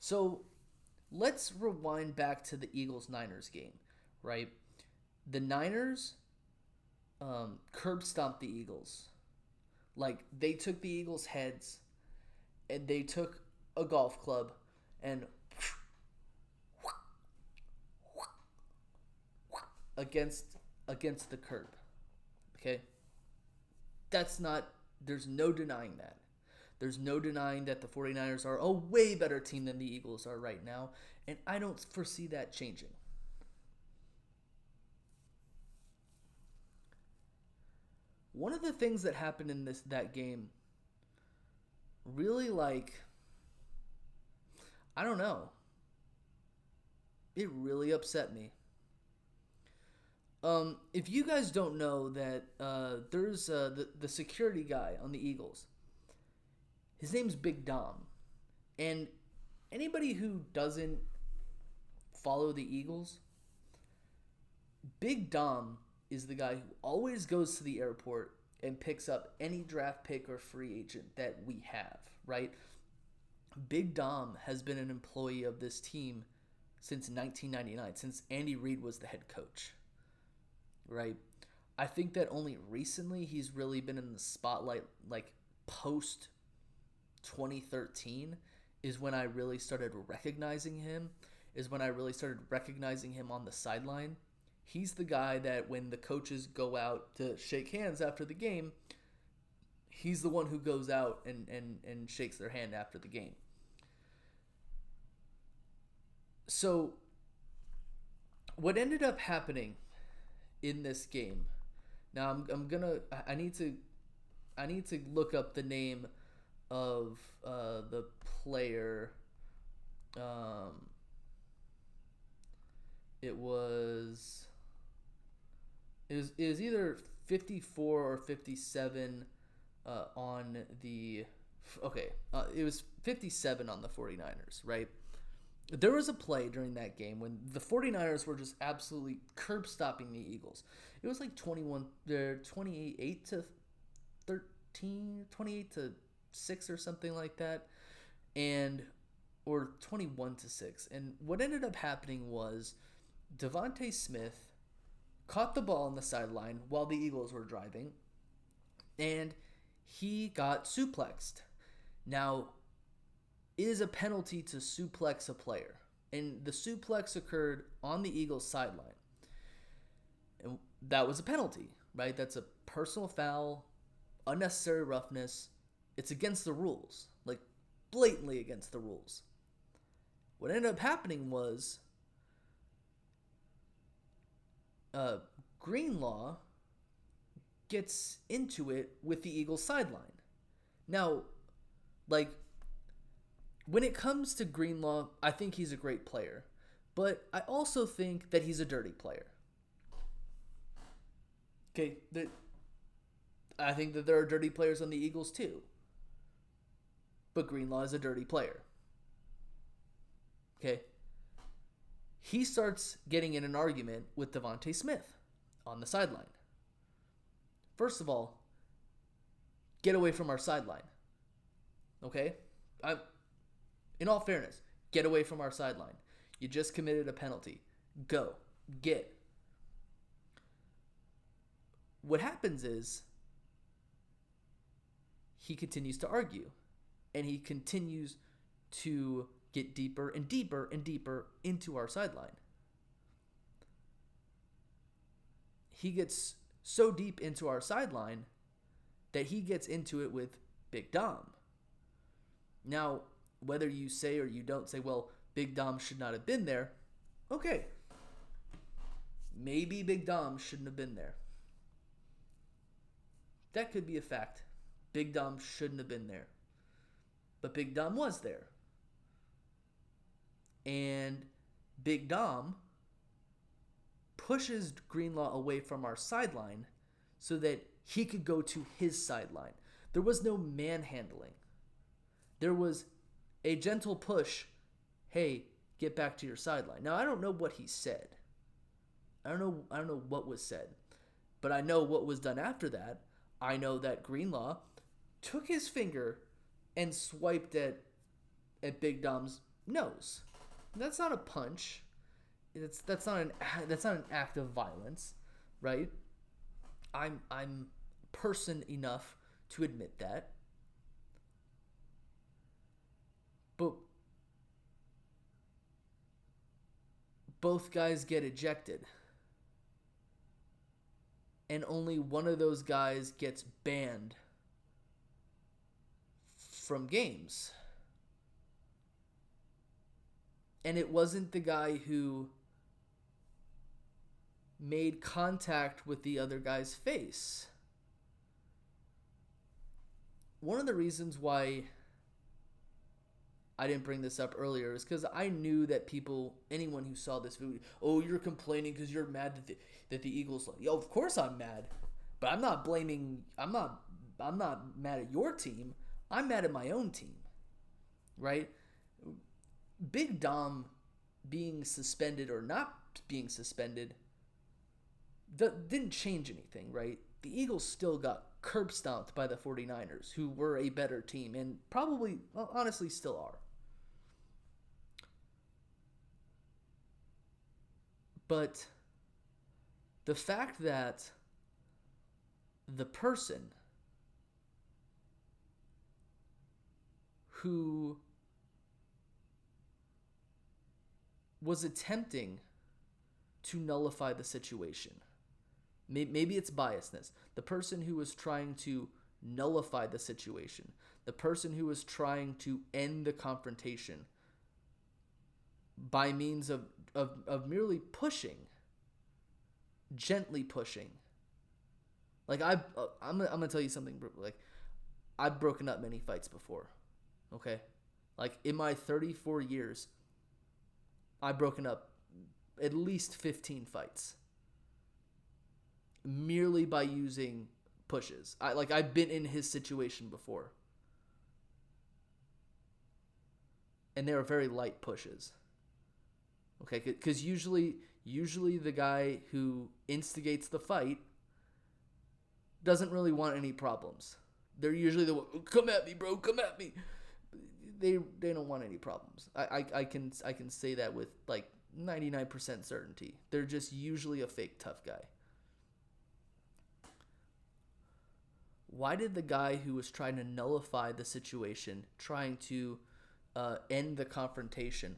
So let's rewind back to the Eagles-Niners game, right? The Niners curb stomped the Eagles. Like, they took the Eagles' heads and they took a golf club and against the curb. Okay? That's not there's no denying that. There's no denying that the 49ers are a way better team than the Eagles are right now, and I don't foresee that changing. One of the things that happened in that game really, like, I don't know. It really upset me. If you guys don't know that there's the security guy on the Eagles. His name's Big Dom. And anybody who doesn't follow the Eagles, Big Dom is the guy who always goes to the airport and picks up any draft pick or free agent that we have, right? Big Dom has been an employee of this team since 1999, since Andy Reid was the head coach, right? I think that only recently he's really been in the spotlight, like post 2013 is when I really started recognizing him, on the sideline. He's the guy that when the coaches go out to shake hands after the game, he's the one who goes out and shakes their hand after the game. So what ended up happening in this game, now I need to look up the name of the player. It was either 54 or 57 on the it was 57 on the 49ers, right? There was a play during that game when the 49ers were just absolutely curb stopping the Eagles. It was like 28 to 13, 28 to 6 or something like that, or 21 to 6. And what ended up happening was Devontae Smith caught the ball on the sideline while the Eagles were driving, and he got suplexed. Now, it is a penalty to suplex a player, and the suplex occurred on the Eagles sideline. And that was a penalty, right? That's a personal foul, unnecessary roughness. It's against the rules, like blatantly against the rules. What ended up happening was Greenlaw gets into it with the Eagles sideline. Now, like, when it comes to Greenlaw, I think he's a great player, but I also think that he's a dirty player. Okay, I think that there are dirty players on the Eagles too, but Greenlaw is a dirty player. Okay, he starts getting in an argument with Devontae Smith on the sideline. First of all, get away from our sideline. Okay? In all fairness, get away from our sideline. You just committed a penalty. Go. Get. What happens is he continues to argue, and he continues to get deeper and deeper and deeper into our sideline. He gets so deep into our sideline that he gets into it with Big Dom. Now, whether you say or you don't say, well, Big Dom should not have been there, okay. Maybe Big Dom shouldn't have been there. That could be a fact. Big Dom shouldn't have been there. But Big Dom was there. And Big Dom pushes Greenlaw away from our sideline so that he could go to his sideline. There was no manhandling. There was a gentle push. Hey, get back to your sideline. Now, I don't know what he said. I don't know what was said. But I know what was done after that. I know that Greenlaw took his finger and swiped at Big Dom's knows. That's not a punch. That's not an act of violence, right? I'm person enough to admit that. But both guys get ejected. And only one of those guys gets banned from games. And it wasn't the guy who made contact with the other guy's face. One of the reasons why I didn't bring this up earlier is because I knew that anyone who saw this video, oh, you're complaining because you're mad that the Eagles. Yo, of course I'm mad, but I'm not mad at your team. I'm mad at my own team, right? Big Dom being suspended or not being suspended didn't change anything, right? The Eagles still got curb stomped by the 49ers, who were a better team and probably, well, honestly, still are. But the fact that the person who was attempting to nullify the situation, maybe it's biasness, the person who was trying to nullify the situation, the person who was trying to end the confrontation by means of merely pushing, gently pushing. Like I'm gonna tell you something. Like, I've broken up many fights before. Okay, like in my 34 years, I've broken up at least 15 fights merely by using pushes. I've been in his situation before, and they were very light pushes. Okay, because usually the guy who instigates the fight doesn't really want any problems. They're usually the one, come at me, bro, come at me. They don't want any problems. I can say that with like 99% certainty. They're just usually a fake tough guy. Why did the guy who was trying to nullify the situation, trying to end the confrontation,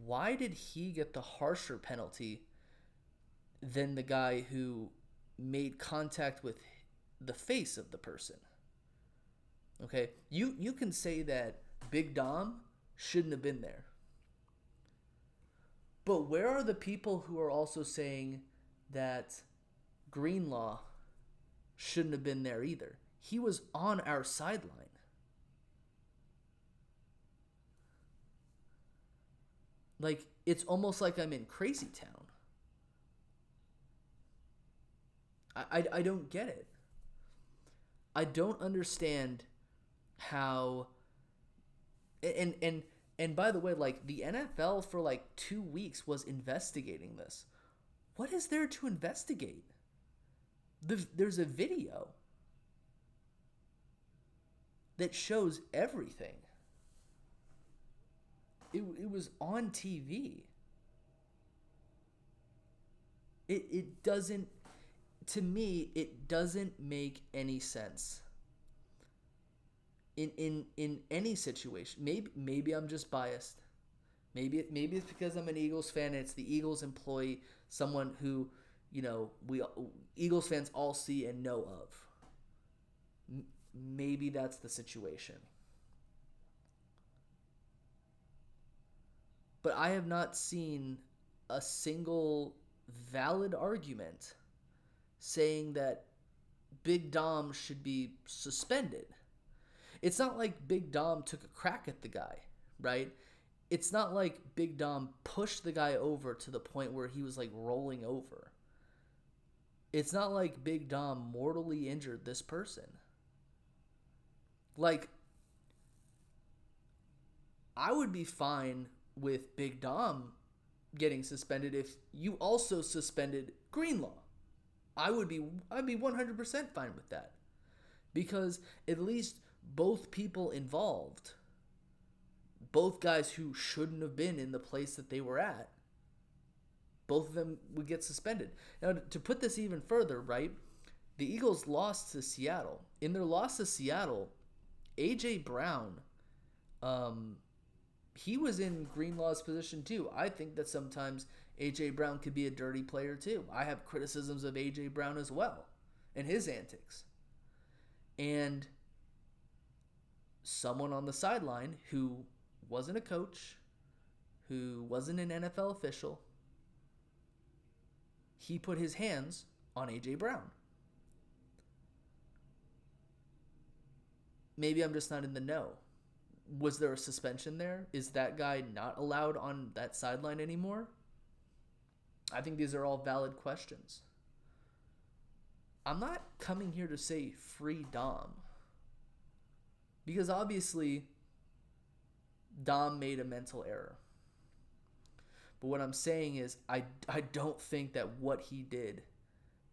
why did he get the harsher penalty than the guy who made contact with the face of the person? Okay, you can say that Big Dom shouldn't have been there. But where are the people who are also saying that Greenlaw shouldn't have been there either? He was on our sideline. Like, it's almost like I'm in Crazy Town. I don't get it. I don't understand how... And by the way, like, the NFL for like 2 weeks was investigating this. What is there to investigate? There's a video that shows everything. It was on TV. It doesn't, to me, it doesn't make any sense. In any situation. Maybe I'm just biased. Maybe it's because I'm an Eagles fan and it's the Eagles employee, someone who, we Eagles fans all see and know of. Maybe that's the situation. But I have not seen a single valid argument saying that Big Dom should be suspended. It's not like Big Dom took a crack at the guy, right? It's not like Big Dom pushed the guy over to the point where he was like rolling over. It's not like Big Dom mortally injured this person. Like, I would be fine with Big Dom getting suspended if you also suspended Greenlaw. I'd be 100% fine with that. Because at least both people involved, both guys who shouldn't have been in the place that they were at, both of them would get suspended. Now, to put this even further, right, the Eagles lost to Seattle. In their loss to Seattle, A.J. Brown, he was in Greenlaw's position too. I think that sometimes A.J. Brown could be a dirty player too. I have criticisms of A.J. Brown as well and his antics. And someone on the sideline who wasn't a coach, who wasn't an NFL official, he put his hands on A.J. Brown. Maybe I'm just not in the know. Was there a suspension there? Is that guy not allowed on that sideline anymore? I think these are all valid questions. I'm not coming here to say free Dom, because obviously Dom made a mental error. But what I'm saying is I don't think that what he did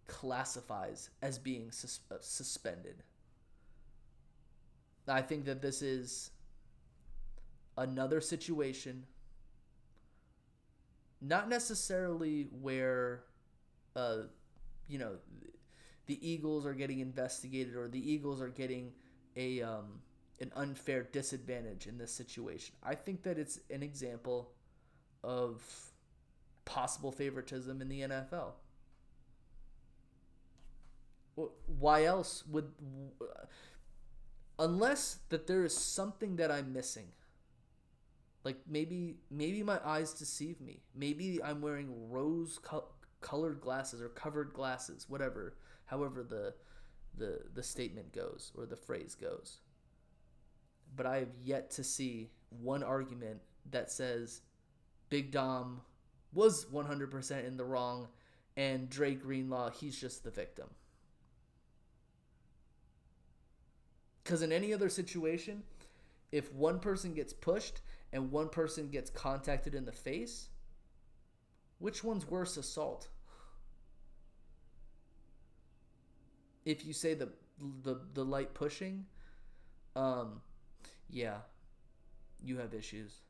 classifies as being suspended. I think that this is another situation, not necessarily where, the Eagles are getting investigated or the Eagles are getting an unfair disadvantage in this situation. I think that it's an example of possible favoritism in the NFL. Why else would, unless that there is something that I'm missing. Like maybe my eyes deceive me. Maybe I'm wearing rose-colored glasses or covered glasses, whatever, however the statement goes or the phrase goes. But I have yet to see one argument that says Big Dom was 100% in the wrong and Dre Greenlaw, he's just the victim. Because in any other situation, if one person gets pushed and one person gets contacted in the face, which one's worse assault? If you say the light pushing, yeah, you have issues.